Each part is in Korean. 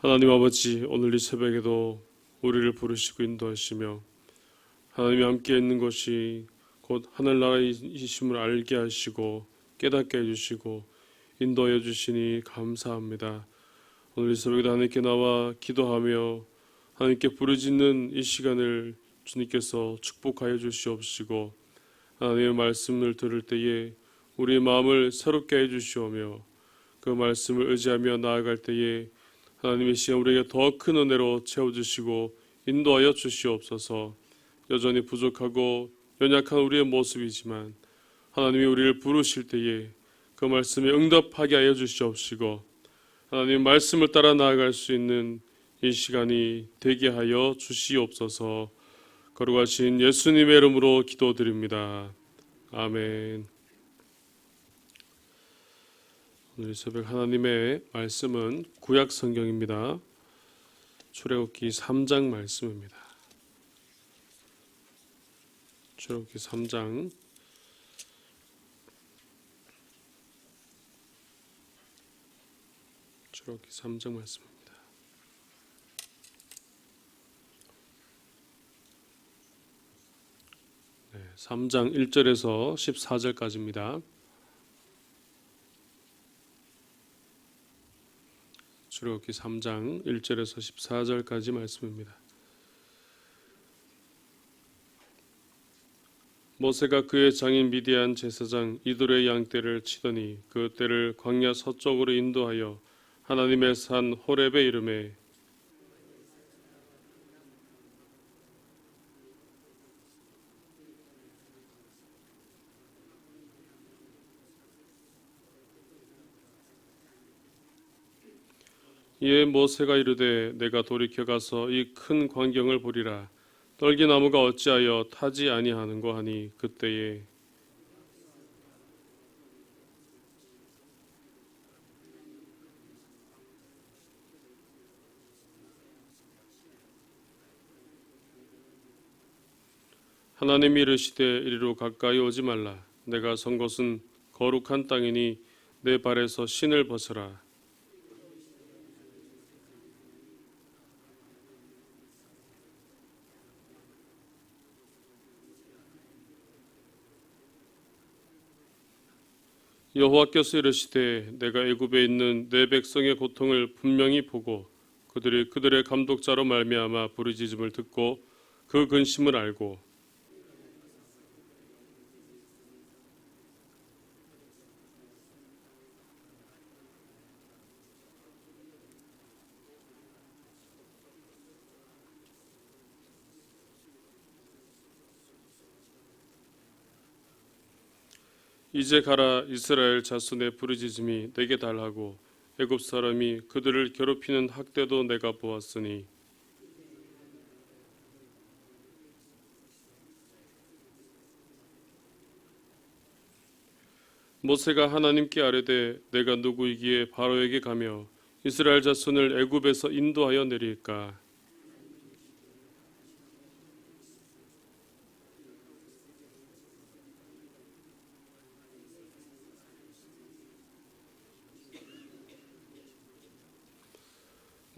하나님 아버지, 오늘 이 새벽에도 우리를 부르시고 인도하시며 하나님이 함께 있는 것이 곧 하늘나라이심을 알게 하시고 깨닫게 해주시고 인도하여 주시니 감사합니다. 오늘 이 새벽에도 하나님께 나와 기도하며 하나님께 부르짖는 이 시간을 주님께서 축복하여 주시옵시고 하나님의 말씀을 들을 때에 우리의 마음을 새롭게 해주시오며 그 말씀을 의지하며 나아갈 때에 하나님의 시간 우리에게 더 큰 은혜로 채워주시고 인도하여 주시옵소서. 여전히 부족하고 연약한 우리의 모습이지만 하나님이 우리를 부르실 때에 그 말씀에 응답하게 하여 주시옵시고 하나님의 말씀을 따라 나아갈 수 있는 이 시간이 되게 하여 주시옵소서. 거룩하신 예수님의 이름으로 기도드립니다. 아멘. 오늘 새벽 하나님의 말씀은 구약 성경입니다. 출애굽기 3장 말씀입니다. 출애굽기 3장 말씀입니다. 네, 3장 1절에서 14절까지입니다. 출애굽기 3장 1절에서 14절까지 말씀입니다. 모세가 그의 장인 미디안 제사장 이돌의 양떼를 치더니 그 떼를 광야 서쪽으로 인도하여 하나님의 산 호렙에 이르매 이에 모세가 이르되 내가 돌이켜 가서 이 큰 광경을 보리라. 떨기나무가 어찌하여 타지 아니하는고 하니 그때에 하나님이 이르시되 이리로 가까이 오지 말라. 내가 선 곳은 거룩한 땅이니 내 발에서 신을 벗으라. 여호와께서 이르시되 내가 애굽에 있는 내 백성의 고통을 분명히 보고 그들이 그들의 감독자로 말미암아 부르짖음을 듣고 그 근심을 알고 이제 가라. 이스라엘 자손의 부르짖음이 내게 달하고 애굽 사람이 그들을 괴롭히는 학대도 내가 보았으니 모세가 하나님께 아뢰되 내가 누구이기에 바로에게 가며 이스라엘 자손을 애굽에서 인도하여 내릴까?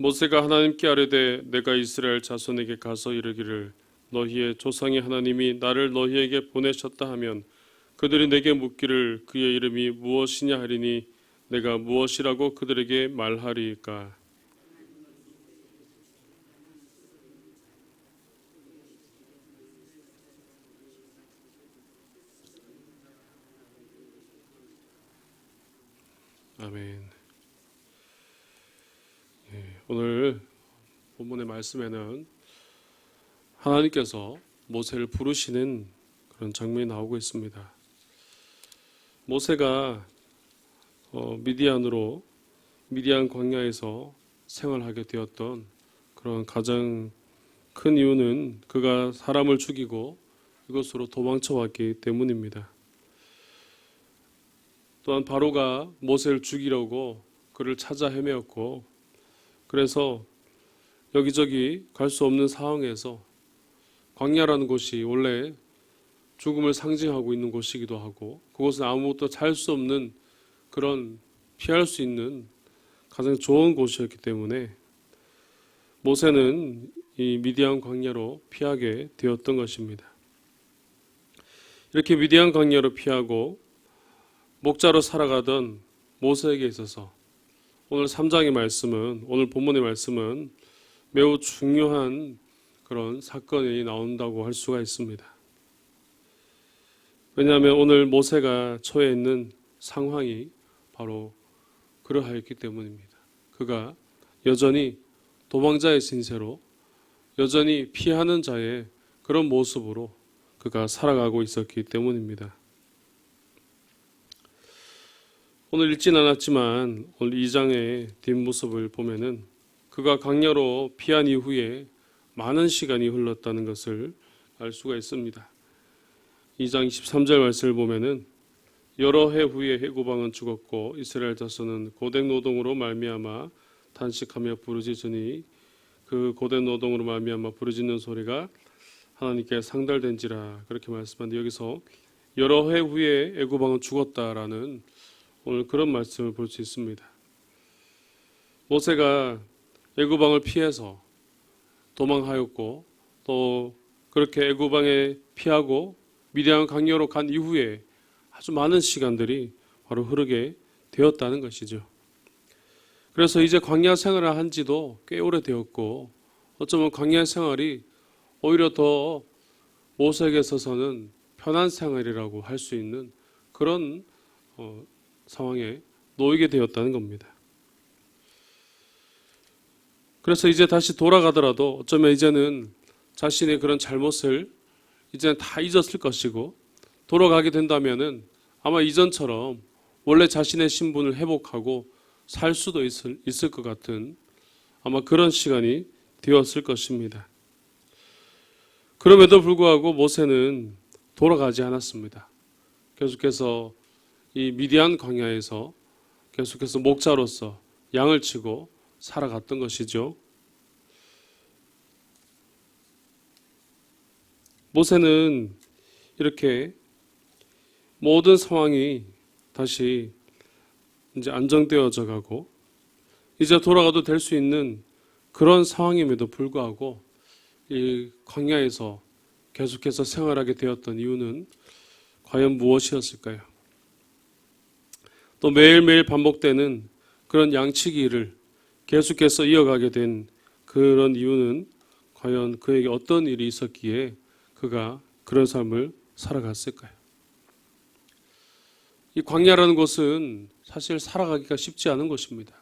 모세가 하나님께 아뢰되 내가 이스라엘 자손에게 가서 이르기를 너희의 조상의 하나님이 나를 너희에게 보내셨다 하면 그들이 내게 묻기를 그의 이름이 무엇이냐 하리니 내가 무엇이라고 그들에게 말하리이까? 아멘. 오늘 본문의 말씀에는 하나님께서 모세를 부르시는 그런 장면이 나오고 있습니다. 모세가 미디안 광야에서 생활하게 되었던 그런 가장 큰 이유는 그가 사람을 죽이고 이것으로 도망쳐 왔기 때문입니다. 또한 바로가 모세를 죽이려고 그를 찾아 헤매었고 그래서 여기저기 갈 수 없는 상황에서 광야라는 곳이 원래 죽음을 상징하고 있는 곳이기도 하고 그곳은 아무것도 잘 수 없는 그런 피할 수 있는 가장 좋은 곳이었기 때문에 모세는 이 미디안 광야로 피하게 되었던 것입니다. 이렇게 미디안 광야로 피하고 목자로 살아가던 모세에게 있어서 오늘 3장의 말씀은, 오늘 본문의 말씀은 매우 중요한 그런 사건이 나온다고 할 수가 있습니다. 왜냐하면 오늘 모세가 처해 있는 상황이 바로 그러하였기 때문입니다. 그가 여전히 도망자의 신세로, 여전히 피하는 자의 그런 모습으로 그가 살아가고 있었기 때문입니다. 오늘 읽진 않았지만 오늘 2장의 뒷모습을 보면은 그가 광야로 피한 이후에 많은 시간이 흘렀다는 것을 알 수가 있습니다. 2장 23절 말씀을 보면은 여러 해 후에 애굽왕은 죽었고 이스라엘 자손은 고된 노동으로 말미암아 탄식하며 부르짖으니 그 고된 노동으로 말미암아 부르짖는 소리가 하나님께 상달된지라, 그렇게 말씀하는데 여기서 여러 해 후에 애굽왕은 죽었다라는 오늘 그런 말씀을 볼 수 있습니다. 모세가 애굽왕을 피해서 도망하였고 또 그렇게 애굽왕에 피하고 미디안 광야로 간 이후에 아주 많은 시간들이 바로 흐르게 되었다는 것이죠. 그래서 이제 광야 생활을 한 지도 꽤 오래되었고 어쩌면 광야 생활이 오히려 더 모세에게 있어서는 편한 생활이라고 할 수 있는 그런 상황에 놓이게 되었다는 겁니다. 그래서 이제 다시 돌아가더라도 어쩌면 이제는 자신의 그런 잘못을 이제는 다 잊었을 것이고 돌아가게 된다면은 아마 이전처럼 원래 자신의 신분을 회복하고 살 수도 있을 것 같은 아마 그런 시간이 되었을 것입니다. 그럼에도 불구하고 모세는 돌아가지 않았습니다. 계속해서 이 미디안 광야에서 계속해서 목자로서 양을 치고 살아갔던 것이죠. 모세는 이렇게 모든 상황이 다시 이제 안정되어져 가고 이제 돌아가도 될 수 있는 그런 상황임에도 불구하고 이 광야에서 계속해서 생활하게 되었던 이유는 과연 무엇이었을까요? 또 매일매일 반복되는 그런 양치기 일을 계속해서 이어가게 된 그런 이유는 과연 그에게 어떤 일이 있었기에 그가 그런 삶을 살아갔을까요? 이 광야라는 곳은 사실 살아가기가 쉽지 않은 곳입니다.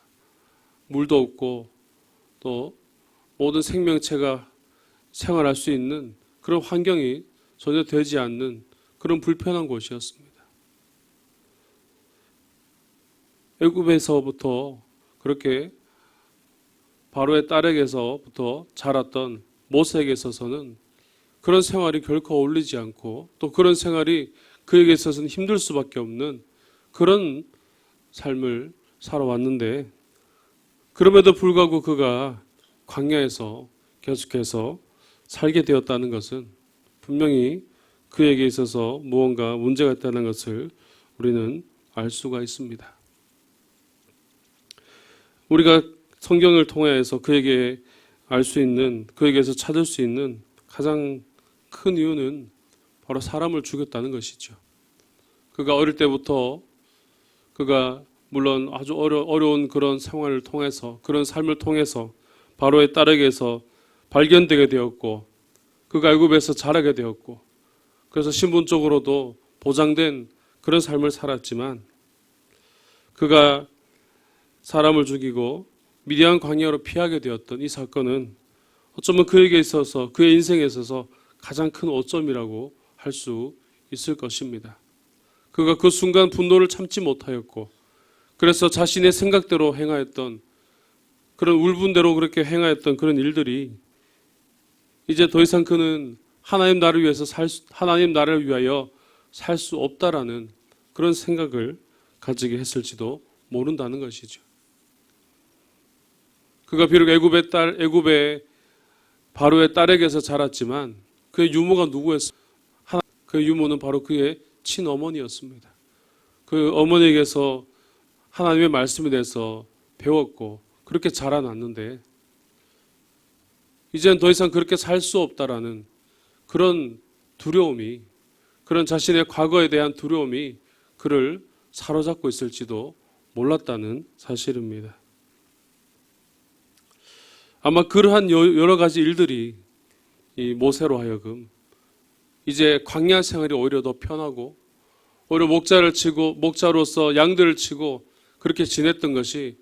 물도 없고 또 모든 생명체가 생활할 수 있는 그런 환경이 전혀 되지 않는 그런 불편한 곳이었습니다. 애굽에서부터 그렇게 바로의 딸에게서부터 자랐던 모세에게 있어서는 그런 생활이 결코 어울리지 않고 또 그런 생활이 그에게 있어서는 힘들 수밖에 없는 그런 삶을 살아왔는데 그럼에도 불구하고 그가 광야에서 계속해서 살게 되었다는 것은 분명히 그에게 있어서 무언가 문제가 있다는 것을 우리는 알 수가 있습니다. 우리가 성경을 통해서 그에게 알 수 있는, 그에게서 찾을 수 있는 가장 큰 이유는 바로 사람을 죽였다는 것이죠. 그가 어릴 때부터 그가 물론 아주 어려운 그런 생활을 통해서, 그런 삶을 통해서 바로의 딸에게서 발견되게 되었고 그가 애굽에서 자라게 되었고 그래서 신분적으로도 보장된 그런 삶을 살았지만 그가 사람을 죽이고 미디안 광야로 피하게 되었던 이 사건은 어쩌면 그에게 있어서, 그의 인생에 있어서 가장 큰 오점이라고 할 수 있을 것입니다. 그가 그 순간 분노를 참지 못하였고 그래서 자신의 생각대로 행하였던 그런 울분대로 그렇게 행하였던 그런 일들이 이제 더 이상 그는 하나님 나를 위해서 하나님 나를 위하여 살 수 없다라는 그런 생각을 가지게 했을지도 모른다는 것이죠. 그가 비록 애굽의 바로의 딸에게서 자랐지만 그의 유모가 누구였어요? 그의 유모는 바로 그의 친어머니였습니다. 그 어머니에게서 하나님의 말씀에 대해서 배웠고 그렇게 자라났는데 이제는 더 이상 그렇게 살 수 없다라는 그런 두려움이, 그런 자신의 과거에 대한 두려움이 그를 사로잡고 있을지도 몰랐다는 사실입니다. 아마 그러한 여러 가지 일들이 이 모세로 하여금 이제 광야 생활이 오히려 더 편하고, 오히려 목자를 치고 목자로서 양들을 치고 그렇게 지냈던 것이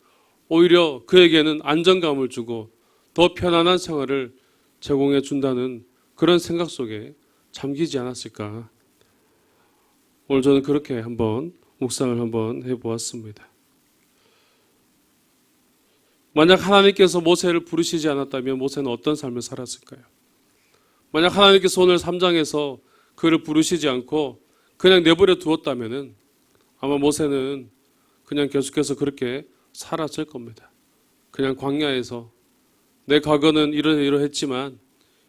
오히려 그에게는 안정감을 주고 더 편안한 생활을 제공해 준다는 그런 생각 속에 잠기지 않았을까. 오늘 저는 그렇게 한번 묵상을 한번 해보았습니다. 만약 하나님께서 모세를 부르시지 않았다면 모세는 어떤 삶을 살았을까요? 만약 하나님께서 오늘 3장에서 그를 부르시지 않고 그냥 내버려 두었다면 아마 모세는 그냥 계속해서 그렇게 살았을 겁니다. 그냥 광야에서 내 과거는 이러했지만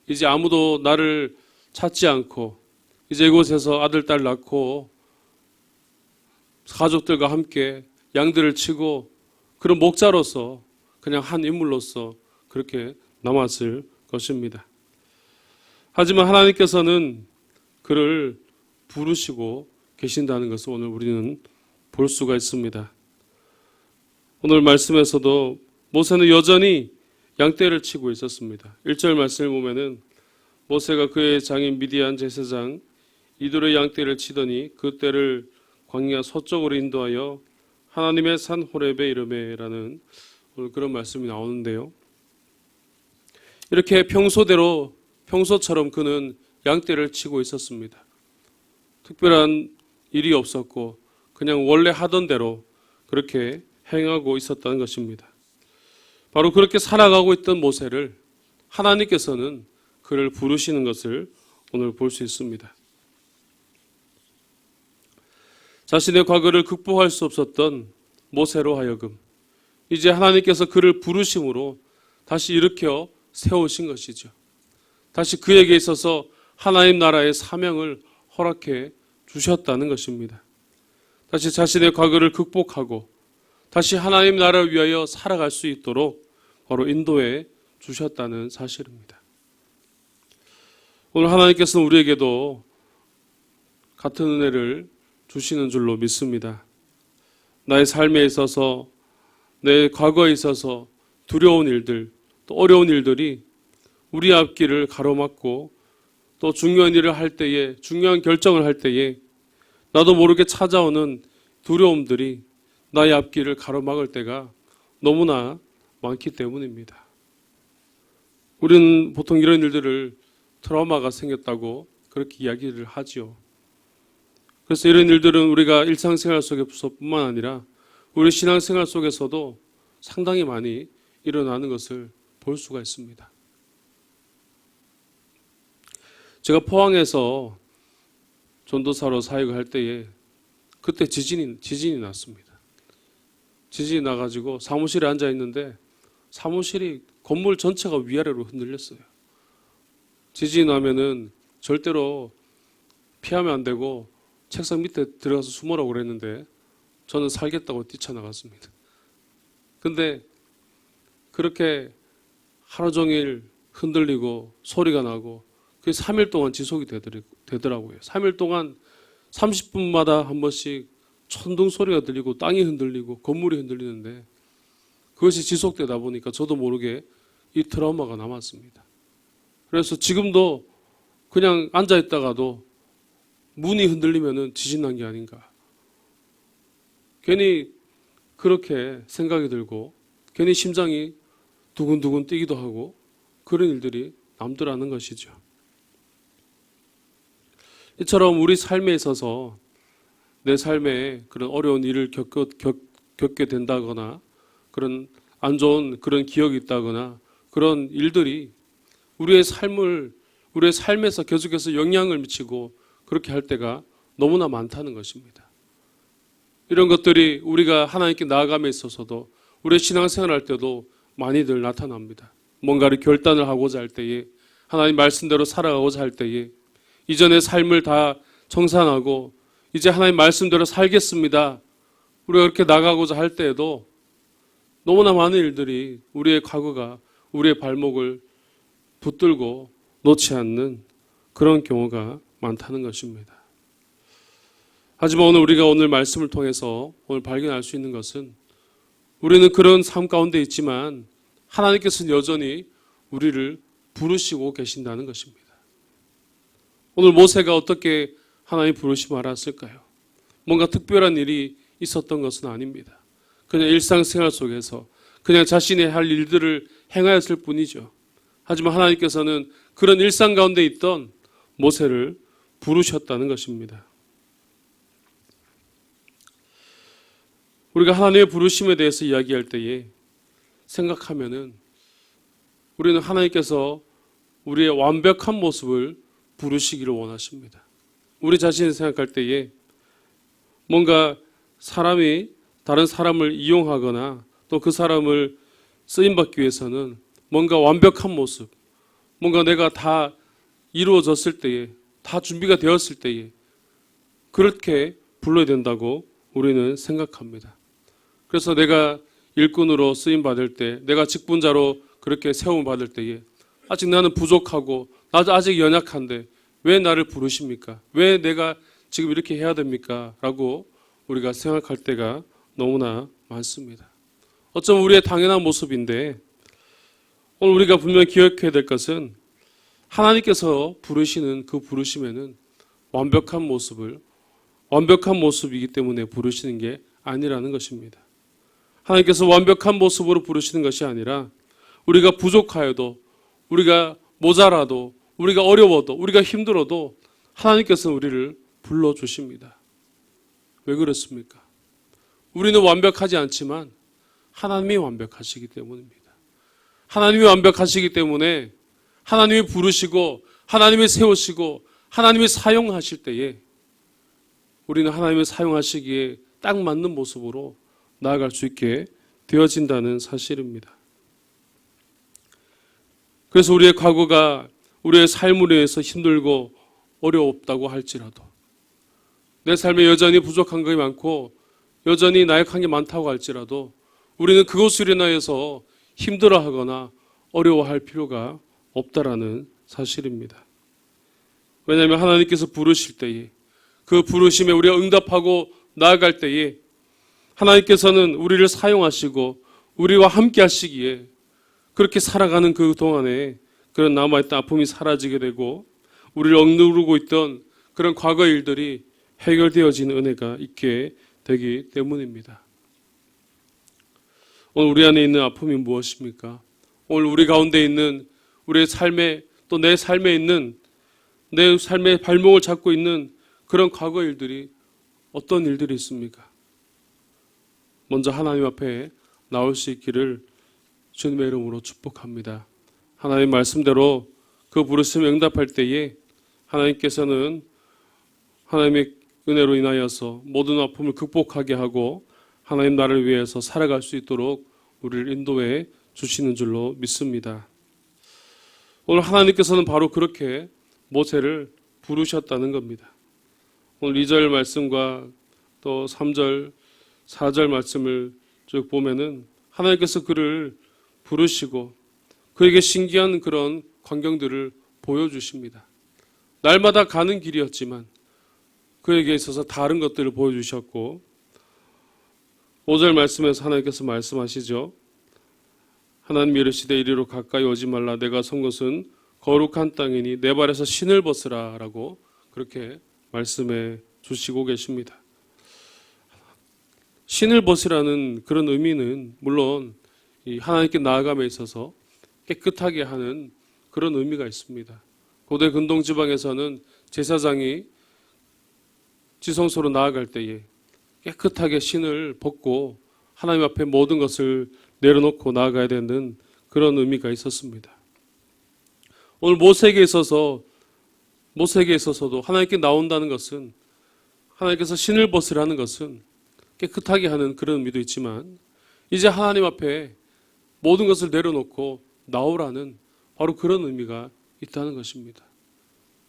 이제 아무도 나를 찾지 않고 이제 이곳에서 아들, 딸 낳고 가족들과 함께 양들을 치고 그런 목자로서 그냥 한 인물로서 그렇게 남았을 것입니다. 하지만 하나님께서는 그를 부르시고 계신다는 것을 오늘 우리는 볼 수가 있습니다. 오늘 말씀에서도 모세는 여전히 양떼를 치고 있었습니다. 1절 말씀을 보면은 모세가 그의 장인 미디안 제사장 이돌의 양떼를 치더니 그 떼를 광야 서쪽으로 인도하여 하나님의 산 호렙에 이르매라는 오늘 그런 말씀이 나오는데요. 이렇게 평소처럼 그는 양떼를 치고 있었습니다. 특별한 일이 없었고 그냥 원래 하던 대로 그렇게 행하고 있었다는 것입니다. 바로 그렇게 살아가고 있던 모세를 하나님께서는 그를 부르시는 것을 오늘 볼 수 있습니다. 자신의 과거를 극복할 수 없었던 모세로 하여금 이제 하나님께서 그를 부르심으로 다시 일으켜 세우신 것이죠. 다시 그에게 있어서 하나님 나라의 사명을 허락해 주셨다는 것입니다. 다시 자신의 과거를 극복하고 다시 하나님 나라를 위하여 살아갈 수 있도록 바로 인도해 주셨다는 사실입니다. 오늘 하나님께서는 우리에게도 같은 은혜를 주시는 줄로 믿습니다. 나의 삶에 있어서 내 과거에 있어서 두려운 일들 또 어려운 일들이 우리 앞길을 가로막고 또 중요한 일을 할 때에 중요한 결정을 할 때에 나도 모르게 찾아오는 두려움들이 나의 앞길을 가로막을 때가 너무나 많기 때문입니다. 우리는 보통 이런 일들을 트라우마가 생겼다고 그렇게 이야기를 하지요. 그래서 이런 일들은 우리가 일상생활 속에서뿐만 아니라 우리 신앙생활 속에서도 상당히 많이 일어나는 것을 볼 수가 있습니다. 제가 포항에서 전도사로 사역을 할 때에 그때 지진이 났습니다. 지진이 나가지고 사무실에 앉아 있는데 사무실이 건물 전체가 위아래로 흔들렸어요. 지진이 나면은 절대로 피하면 안 되고 책상 밑에 들어가서 숨으라고 그랬는데 저는 살겠다고 뛰쳐나갔습니다. 근데 그렇게 하루 종일 흔들리고 소리가 나고 그게 3일 동안 지속이 되더라고요. 3일 동안 30분마다 한 번씩 천둥 소리가 들리고 땅이 흔들리고 건물이 흔들리는데 그것이 지속되다 보니까 저도 모르게 이 트라우마가 남았습니다. 그래서 지금도 그냥 앉아있다가도 문이 흔들리면은 지진 난 게 아닌가. 괜히 그렇게 생각이 들고 괜히 심장이 두근두근 뛰기도 하고 그런 일들이 남더라는 것이죠. 이처럼 우리 삶에 있어서 내 삶에 그런 어려운 일을 겪게 된다거나 그런 안 좋은 그런 기억이 있다거나 그런 일들이 우리의 삶에서 계속해서 영향을 미치고 그렇게 할 때가 너무나 많다는 것입니다. 이런 것들이 우리가 하나님께 나아감에 있어서도 우리의 신앙생활 할 때도 많이들 나타납니다. 뭔가를 결단을 하고자 할 때에 하나님 말씀대로 살아가고자 할 때에 이전의 삶을 다 청산하고 이제 하나님 말씀대로 살겠습니다. 우리가 그렇게 나가고자 할 때에도 너무나 많은 일들이 우리의 과거가 우리의 발목을 붙들고 놓지 않는 그런 경우가 많다는 것입니다. 하지만 우리가 오늘 말씀을 통해서 오늘 발견할 수 있는 것은 우리는 그런 삶 가운데 있지만 하나님께서는 여전히 우리를 부르시고 계신다는 것입니다. 오늘 모세가 어떻게 하나님 부르심을 알았을까요? 뭔가 특별한 일이 있었던 것은 아닙니다. 그냥 일상생활 속에서 그냥 자신의 할 일들을 행하였을 뿐이죠. 하지만 하나님께서는 그런 일상 가운데 있던 모세를 부르셨다는 것입니다. 우리가 하나님의 부르심에 대해서 이야기할 때에 생각하면은 우리는 하나님께서 우리의 완벽한 모습을 부르시기를 원하십니다. 우리 자신을 생각할 때에 뭔가 사람이 다른 사람을 이용하거나 또 그 사람을 쓰임받기 위해서는 뭔가 완벽한 모습, 뭔가 내가 다 이루어졌을 때에, 다 준비가 되었을 때에 그렇게 불러야 된다고 우리는 생각합니다. 그래서 내가 일꾼으로 쓰임받을 때, 내가 직분자로 그렇게 세움을 받을 때에 아직 나는 부족하고 나도 아직 연약한데 왜 나를 부르십니까? 왜 내가 지금 이렇게 해야 됩니까? 라고 우리가 생각할 때가 너무나 많습니다. 어쩌면 우리의 당연한 모습인데 오늘 우리가 분명히 기억해야 될 것은 하나님께서 부르시는 그 부르심에는 완벽한 모습이기 때문에 부르시는 게 아니라는 것입니다. 하나님께서 완벽한 모습으로 부르시는 것이 아니라 우리가 부족하여도, 우리가 모자라도, 우리가 어려워도, 우리가 힘들어도 하나님께서 우리를 불러주십니다. 왜 그렇습니까? 우리는 완벽하지 않지만 하나님이 완벽하시기 때문입니다. 하나님이 완벽하시기 때문에 하나님이 부르시고 하나님이 세우시고 하나님이 사용하실 때에 우리는 하나님을 사용하시기에 딱 맞는 모습으로 나아갈 수 있게 되어진다는 사실입니다. 그래서 우리의 과거가 우리의 삶으로 인해서 힘들고 어렵다고 할지라도 내 삶에 여전히 부족한 것이 많고 여전히 나약한 게 많다고 할지라도 우리는 그것으로 인하여서 힘들어하거나 어려워할 필요가 없다라는 사실입니다. 왜냐하면 하나님께서 부르실 때에 그 부르심에 우리가 응답하고 나아갈 때에 하나님께서는 우리를 사용하시고 우리와 함께 하시기에 그렇게 살아가는 그 동안에 그런 남아있던 아픔이 사라지게 되고 우리를 억누르고 있던 그런 과거의 일들이 해결되어지는 은혜가 있게 되기 때문입니다. 오늘 우리 안에 있는 아픔이 무엇입니까? 오늘 우리 가운데 있는 우리의 삶에 또 내 삶에 있는 내 삶의 발목을 잡고 있는 그런 과거 일들이 어떤 일들이 있습니까? 먼저 하나님 앞에 나올 수 있기를 주님의 이름으로 축복합니다. 하나님 말씀대로 그 부르심에 응답할 때에 하나님께서는 하나님의 은혜로 인하여서 모든 아픔을 극복하게 하고 하나님 나를 위해서 살아갈 수 있도록 우리를 인도해 주시는 줄로 믿습니다. 오늘 하나님께서는 바로 그렇게 모세를 부르셨다는 겁니다. 오늘 2절 말씀과 또 3절, 4절 말씀을 쭉 보면은 하나님께서 그를 부르시고 그에게 신기한 그런 광경들을 보여주십니다. 날마다 가는 길이었지만 그에게 있어서 다른 것들을 보여주셨고 5절 말씀에서 하나님께서 말씀하시죠. 하나님이 이르시되 이리로 가까이 오지 말라. 내가 선 것은 거룩한 땅이니 내 발에서 신을 벗으라 라고 그렇게 말씀해 주시고 계십니다. 신을 벗으라는 그런 의미는 물론 이 하나님께 나아감에 있어서 깨끗하게 하는 그런 의미가 있습니다. 고대 근동 지방에서는 제사장이 지성소로 나아갈 때에 깨끗하게 신을 벗고 하나님 앞에 모든 것을 내려놓고 나아가야 되는 그런 의미가 있었습니다. 오늘 모세에게 있어서도 하나님께 나온다는 것은 하나님께서 신을 벗으라는 것은 깨끗하게 하는 그런 의미도 있지만 이제 하나님 앞에 모든 것을 내려놓고 나오라는 바로 그런 의미가 있다는 것입니다.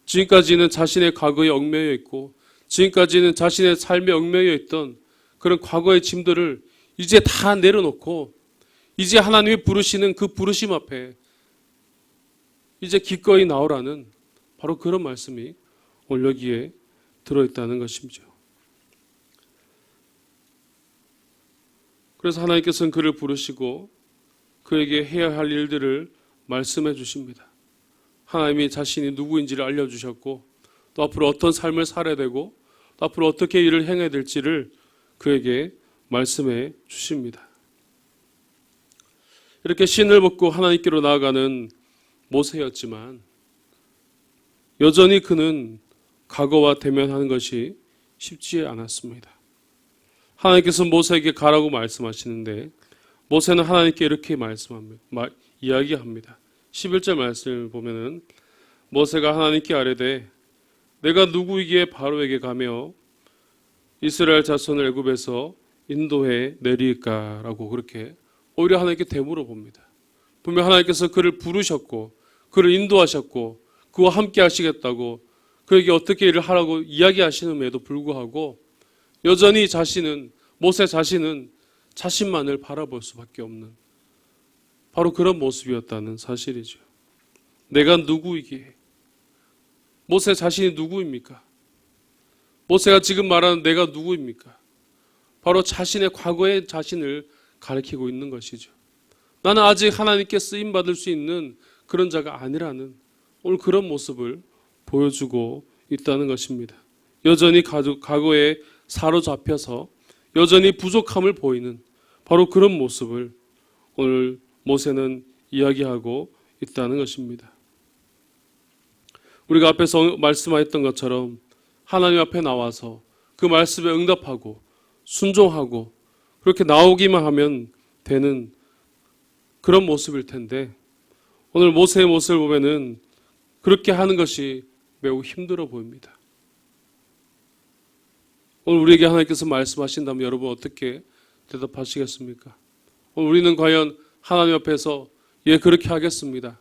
지금까지는 자신의 과거에 얽매여 있고 지금까지는 자신의 삶에 얽매여 있던 그런 과거의 짐들을 이제 다 내려놓고 이제 하나님이 부르시는 그 부르심 앞에 이제 기꺼이 나오라는 바로 그런 말씀이 오늘 여기에 들어있다는 것이죠. 그래서 하나님께서는 그를 부르시고 그에게 해야 할 일들을 말씀해 주십니다. 하나님이 자신이 누구인지를 알려주셨고 또 앞으로 어떤 삶을 살아야 되고 또 앞으로 어떻게 일을 행해야 될지를 그에게 말씀해 주십니다. 이렇게 신을 벗고 하나님께로 나아가는 모세였지만 여전히 그는 과거와 대면하는 것이 쉽지 않았습니다. 하나님께서 모세에게 가라고 말씀하시는데 모세는 하나님께 이렇게 이야기합니다. 11절 말씀을 보면은 모세가 하나님께 아뢰되 내가 누구이기에 바로에게 가며 이스라엘 자손을 애굽에서 인도해 내리일까라고 그렇게 오히려 하나님께 되물어 봅니다. 분명 하나님께서 그를 부르셨고 그를 인도하셨고 그와 함께 하시겠다고 그에게 어떻게 일을 하라고 이야기하시는에도 불구하고 여전히 모세 자신은 자신만을 바라볼 수밖에 없는 바로 그런 모습이었다는 사실이죠. 내가 누구이기에 모세 자신이 누구입니까? 모세가 지금 말하는 내가 누구입니까? 바로 자신의 과거의 자신을 가리키고 있는 것이죠. 나는 아직 하나님께 쓰임받을 수 있는 그런 자가 아니라는 오늘 그런 모습을 보여주고 있다는 것입니다. 여전히 과거에 사로잡혀서 여전히 부족함을 보이는 바로 그런 모습을 오늘 모세는 이야기하고 있다는 것입니다. 우리가 앞에서 말씀하였던 것처럼 하나님 앞에 나와서 그 말씀에 응답하고 순종하고 그렇게 나오기만 하면 되는 그런 모습일 텐데 오늘 모세의 모습을 보면은 그렇게 하는 것이 매우 힘들어 보입니다. 오늘 우리에게 하나님께서 말씀하신다면 여러분 어떻게 대답하시겠습니까? 오늘 우리는 과연 하나님 앞에서 예 그렇게 하겠습니다.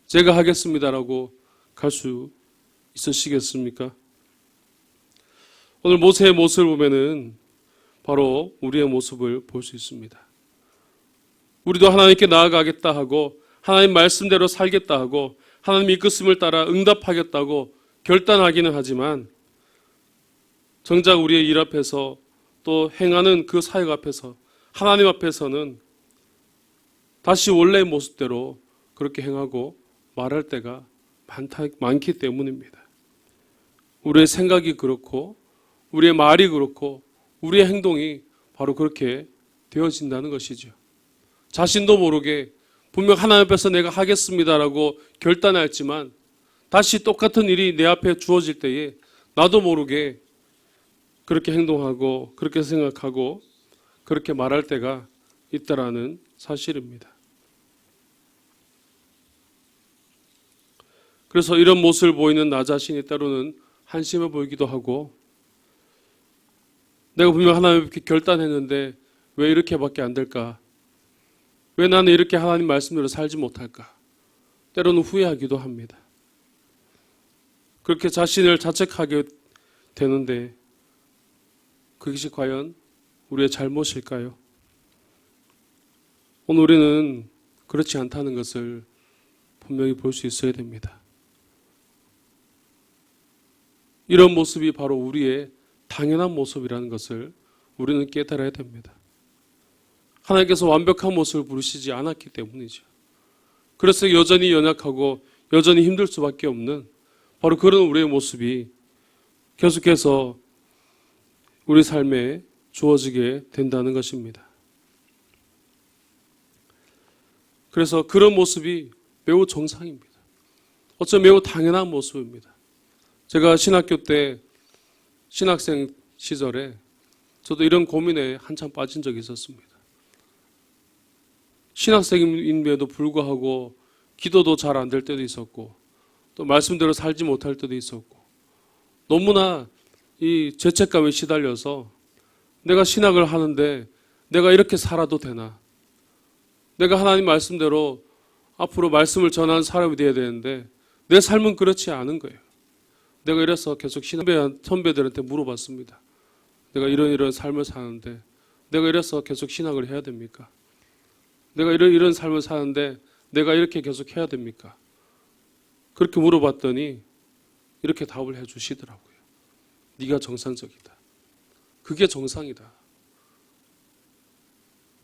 제가 하겠습니다라고 갈 수 있으시겠습니까? 오늘 모세의 모습을 보면은 바로 우리의 모습을 볼 수 있습니다. 우리도 하나님께 나아가겠다 하고 하나님 말씀대로 살겠다 하고 하나님 이끄심을 따라 응답하겠다고 결단하기는 하지만 정작 우리의 일 앞에서 또 행하는 그 사역 앞에서 하나님 앞에서는 다시 원래의 모습대로 그렇게 행하고 말할 때가 많기 때문입니다. 우리의 생각이 그렇고 우리의 말이 그렇고 우리의 행동이 바로 그렇게 되어진다는 것이죠. 자신도 모르게 분명 하나님 앞에서 내가 하겠습니다라고 결단했지만 다시 똑같은 일이 내 앞에 주어질 때에 나도 모르게 그렇게 행동하고 그렇게 생각하고 그렇게 말할 때가 있다라는 사실입니다. 그래서 이런 모습을 보이는 나 자신이 때로는 한심해 보이기도 하고 내가 분명 하나님 이렇게 결단했는데 왜 이렇게밖에 안 될까? 왜 나는 이렇게 하나님 말씀대로 살지 못할까? 때로는 후회하기도 합니다. 그렇게 자신을 자책하게 되는데 그것이 과연 우리의 잘못일까요? 오늘 우리는 그렇지 않다는 것을 분명히 볼 수 있어야 됩니다. 이런 모습이 바로 우리의 당연한 모습이라는 것을 우리는 깨달아야 됩니다. 하나님께서 완벽한 모습을 부르시지 않았기 때문이죠. 그래서 여전히 연약하고 여전히 힘들 수밖에 없는 바로 그런 우리의 모습이 계속해서 우리 삶에 주어지게 된다는 것입니다. 그래서 그런 모습이 매우 정상입니다. 어쩌면 매우 당연한 모습입니다. 제가 신학교 때 신학생 시절에 저도 이런 고민에 한참 빠진 적이 있었습니다. 신학생임에도 불구하고 기도도 잘 안 될 때도 있었고 또 말씀대로 살지 못할 때도 있었고 너무나 이 죄책감에 시달려서 내가 신학을 하는데 내가 이렇게 살아도 되나? 내가 하나님 말씀대로 앞으로 말씀을 전하는 사람이 되어야 되는데 내 삶은 그렇지 않은 거예요. 내가 이래서 계속 선배들한테 물어봤습니다. 내가 이런 삶을 사는데 내가 이래서 계속 신학을 해야 됩니까? 내가 이런 삶을 사는데 내가 이렇게 계속 해야 됩니까? 그렇게 물어봤더니 이렇게 답을 해주시더라고요. 네가 정상적이다. 그게 정상이다.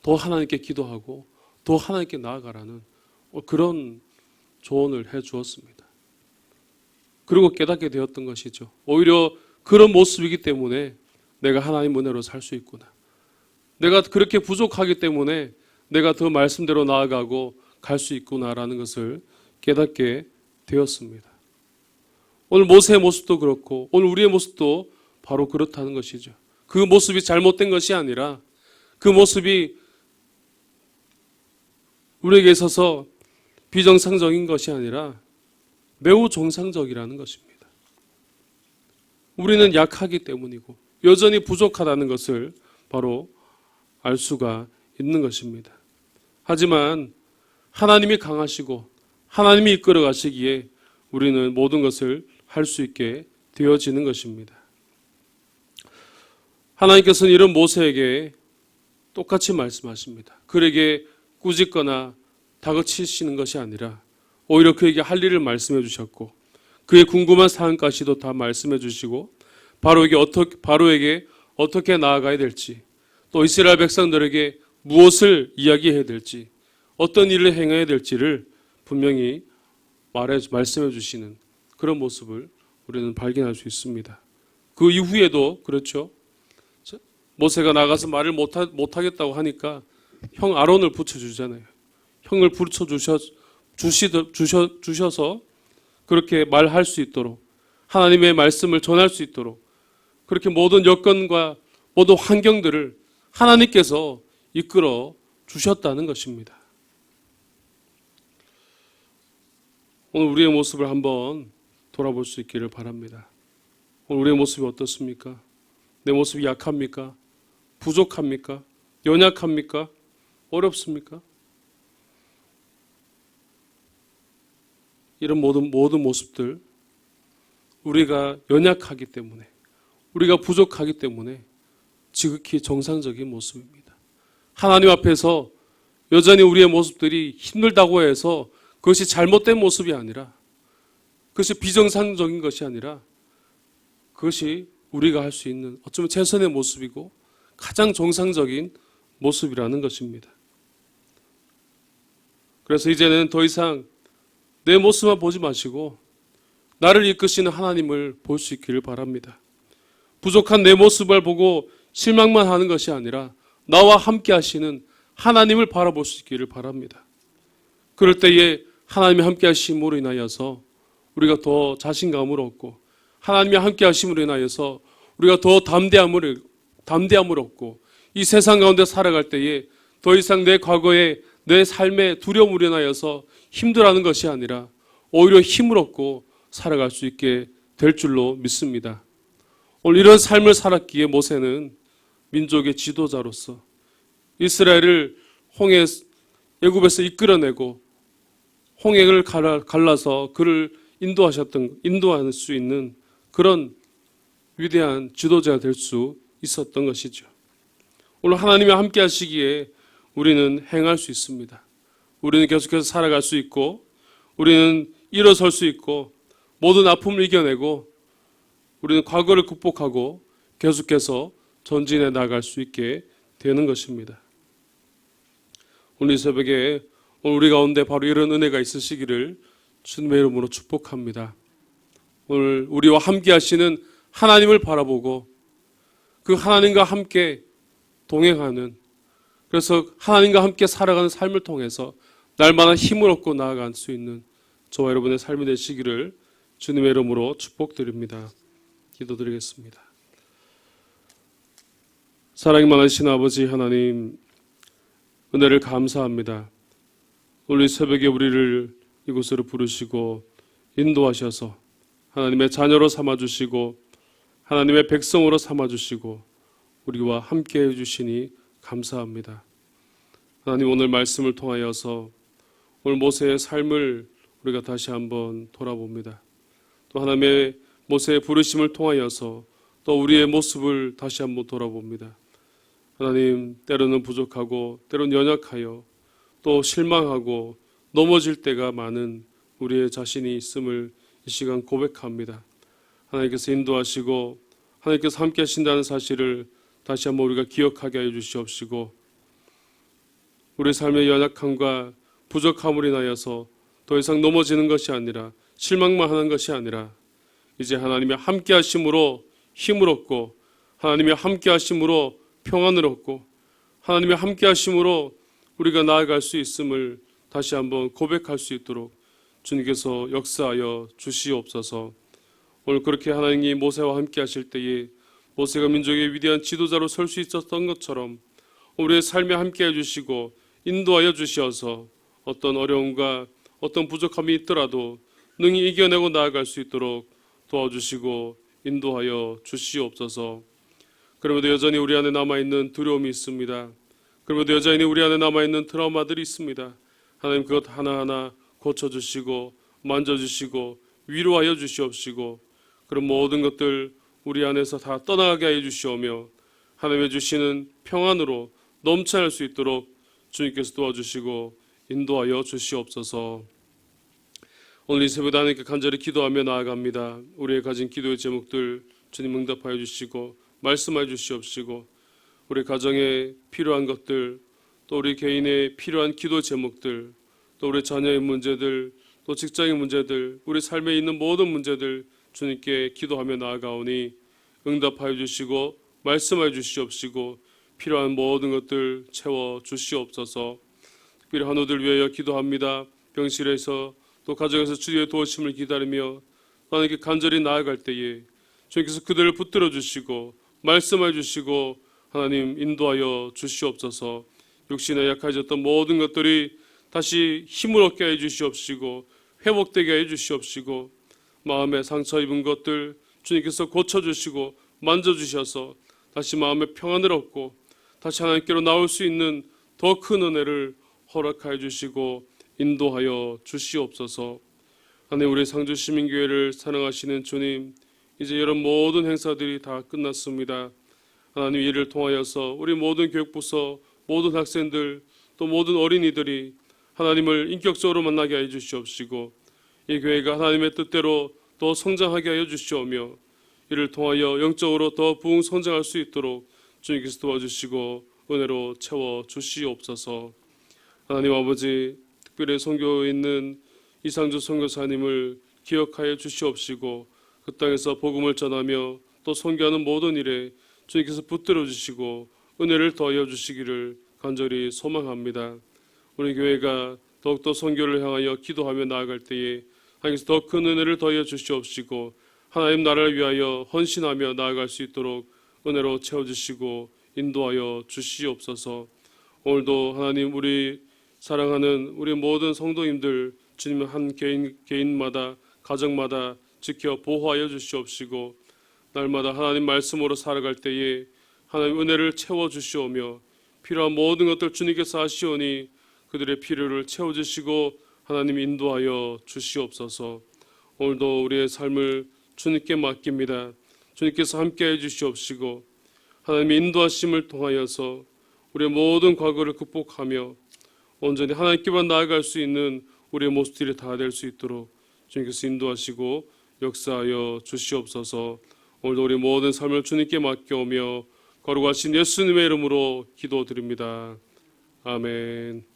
더 하나님께 기도하고 더 하나님께 나아가라는 그런 조언을 해주었습니다. 그리고 깨닫게 되었던 것이죠. 오히려 그런 모습이기 때문에 내가 하나님 은혜로 살 수 있구나. 내가 그렇게 부족하기 때문에 내가 더 말씀대로 나아가고 갈 수 있구나라는 것을 깨닫게 되었습니다. 오늘 모세의 모습도 그렇고 오늘 우리의 모습도 바로 그렇다는 것이죠. 그 모습이 잘못된 것이 아니라 그 모습이 우리에게 있어서 비정상적인 것이 아니라 매우 정상적이라는 것입니다. 우리는 약하기 때문이고 여전히 부족하다는 것을 바로 알 수가 있는 것입니다. 하지만 하나님이 강하시고 하나님이 이끌어 가시기에 우리는 모든 것을 할 수 있게 되어지는 것입니다. 하나님께서는 이런 모세에게 똑같이 말씀하십니다. 그에게 꾸짖거나 다그치시는 것이 아니라 오히려 그에게 할 일을 말씀해 주셨고 그의 궁금한 사항까지도 다 말씀해 주시고 바로에게 어떻게 나아가야 될지 또 이스라엘 백성들에게 무엇을 이야기해야 될지 어떤 일을 행해야 될지를 분명히 말씀해 주시는 그런 모습을 우리는 발견할 수 있습니다. 그 이후에도 그렇죠. 모세가 나가서 말을 못하겠다고 하니까 형 아론을 붙여주잖아요. 형을 붙여주셔서 그렇게 말할 수 있도록 하나님의 말씀을 전할 수 있도록 그렇게 모든 여건과 모든 환경들을 하나님께서 이끌어 주셨다는 것입니다. 오늘 우리의 모습을 한번 돌아볼 수 있기를 바랍니다. 오늘 우리의 모습이 어떻습니까? 내 모습이 약합니까? 부족합니까? 연약합니까? 어렵습니까? 이런 모든 모습들 우리가 연약하기 때문에 우리가 부족하기 때문에 지극히 정상적인 모습입니다. 하나님 앞에서 여전히 우리의 모습들이 힘들다고 해서 그것이 잘못된 모습이 아니라 그것이 비정상적인 것이 아니라 그것이 우리가 할 수 있는 어쩌면 최선의 모습이고 가장 정상적인 모습이라는 것입니다. 그래서 이제는 더 이상 내 모습만 보지 마시고 나를 이끄시는 하나님을 볼 수 있기를 바랍니다. 부족한 내 모습을 보고 실망만 하는 것이 아니라 나와 함께 하시는 하나님을 바라볼 수 있기를 바랍니다. 그럴 때에 하나님이 함께 하심으로 인하여서 우리가 더 자신감을 얻고 하나님이 함께 하심으로 인하여서 우리가 더 담대함을 얻고 이 세상 가운데 살아갈 때에 더 이상 내 과거에 내 삶의 두려움으로 인하여서 힘들어하는 것이 아니라 오히려 힘을 얻고 살아갈 수 있게 될 줄로 믿습니다. 오늘 이런 삶을 살았기에 모세는 민족의 지도자로서 이스라엘을 애굽에서 이끌어내고 홍해를 갈라서 그를 인도할 수 있는 그런 위대한 지도자가 될 수 있었던 것이죠. 오늘 하나님이 함께 하시기에 우리는 행할 수 있습니다. 우리는 계속해서 살아갈 수 있고 우리는 일어설 수 있고 모든 아픔을 이겨내고 우리는 과거를 극복하고 계속해서 전진해 나갈 수 있게 되는 것입니다. 오늘 이 새벽에 오늘 우리 가운데 바로 이런 은혜가 있으시기를 주님의 이름으로 축복합니다. 오늘 우리와 함께 하시는 하나님을 바라보고 그 하나님과 함께 동행하는 그래서 하나님과 함께 살아가는 삶을 통해서 날마다 힘을 얻고 나아갈 수 있는 저와 여러분의 삶이 되시기를 주님의 이름으로 축복드립니다. 기도드리겠습니다. 사랑이 많으신 아버지 하나님 은혜를 감사합니다. 오늘 새벽에 우리를 이곳으로 부르시고 인도하셔서 하나님의 자녀로 삼아주시고 하나님의 백성으로 삼아주시고 우리와 함께 해주시니 감사합니다. 하나님 오늘 말씀을 통하여서 오늘 모세의 삶을 우리가 다시 한번 돌아봅니다. 또 하나님의 모세의 부르심을 통하여서 또 우리의 모습을 다시 한번 돌아봅니다. 하나님 때로는 부족하고 때로는 연약하여 또 실망하고 넘어질 때가 많은 우리의 자신이 있음을 이 시간 고백합니다. 하나님께서 인도하시고 하나님께서 함께 하신다는 사실을 다시 한번 우리가 기억하게 하여 주시옵시고, 우리 삶의 연약함과 부족함으로 인하여서 더 이상 넘어지는 것이 아니라, 실망만 하는 것이 아니라, 이제 하나님의 함께 하심으로 힘을 얻고, 하나님의 함께 하심으로 평안을 얻고, 하나님의 함께 하심으로 우리가 나아갈 수 있음을 다시 한번 고백할 수 있도록 주님께서 역사하여 주시옵소서. 오늘 그렇게 하나님이 모세와 함께 하실 때에 모세가 민족의 위대한 지도자로 설 수 있었던 것처럼 우리의 삶에 함께 해주시고 인도하여 주시어서 어떤 어려움과 어떤 부족함이 있더라도 능히 이겨내고 나아갈 수 있도록 도와주시고 인도하여 주시옵소서. 그럼에도 여전히 우리 안에 남아있는 두려움이 있습니다. 그럼에도 여전히 우리 안에 남아있는 트라우마들이 있습니다. 하나님 그것 하나하나 고쳐주시고 만져주시고 위로하여 주시옵시고, 그런 모든 것들 우리 안에서 다 떠나가게 하여 주시오며 하나님의 주시는 평안으로 넘쳐날 수 있도록 주님께서 도와주시고 인도하여 주시옵소서. 오늘 이 새벽에 하나님께 간절히 기도하며 나아갑니다. 우리의 가진 기도의 제목들 주님 응답하여 주시고 말씀하여 주시옵시고, 우리 가정에 필요한 것들, 또 우리 개인의 필요한 기도 제목들, 또 우리 자녀의 문제들, 또 직장의 문제들, 우리 삶에 있는 모든 문제들 주님께 기도하며 나아가오니 응답하여 주시고 말씀하여 주시옵시고 필요한 모든 것들 채워 주시옵소서. 특별히 한우들 위하여 기도합니다. 병실에서 또 가정에서 주의 도우심을 기다리며 하나님께 간절히 나아갈 때에 주님께서 그들을 붙들어 주시고 말씀하여 주시고 하나님 인도하여 주시옵소서. 육신에 약해졌던 모든 것들이 다시 힘을 얻게 해 주시옵시고 회복되게 해 주시옵시고, 마음에 상처 입은 것들 주님께서 고쳐주시고 만져주셔서 다시 마음의 평안을 얻고 다시 하나님께로 나올 수 있는 더 큰 은혜를 허락하여 주시고 인도하여 주시옵소서. 하나님, 우리 상주시민교회를 사랑하시는 주님, 이제 이런 모든 행사들이 다 끝났습니다. 하나님, 이를 통하여서 우리 모든 교육부서, 모든 학생들, 또 모든 어린이들이 하나님을 인격적으로 만나게 하여 주시옵시고 이 교회가 하나님의 뜻대로 더 성장하게 하여 주시오며 이를 통하여 영적으로 더 부흥 성장할 수 있도록 주님께서 도와주시고 은혜로 채워 주시옵소서. 하나님 아버지, 특별히 선교에 있는 이상주 선교사님을 기억하여 주시옵시고 그 땅에서 복음을 전하며 또 선교하는 모든 일에 주님께서 붙들어 주시고 은혜를 더하여 주시기를 간절히 소망합니다. 우리 교회가 더욱더 선교를 향하여 기도하며 나아갈 때에 하나님께서 더 큰 은혜를 더하여 주시옵시고 하나님 나라를 위하여 헌신하며 나아갈 수 있도록 은혜로 채워주시고 인도하여 주시옵소서. 오늘도 하나님, 우리 사랑하는 우리 모든 성도님들 주님 한 개인마다 가정마다 지켜 보호하여 주시옵시고 날마다 하나님 말씀으로 살아갈 때에 하나님 은혜를 채워주시오며 필요한 모든 것들 주님께서 하시오니 그들의 필요를 채워주시고 하나님 인도하여 주시옵소서. 오늘도 우리의 삶을 주님께 맡깁니다. 주님께서 함께해 주시옵시고 하나님의 인도하심을 통하여서 우리의 모든 과거를 극복하며 온전히 하나님께만 나아갈 수 있는 우리의 모습들이 다 될 수 있도록 주님께서 인도하시고 역사하여 주시옵소서. 오늘도 우리 모든 삶을 주님께 맡겨오며 거룩하신 예수님의 이름으로 기도드립니다. 아멘.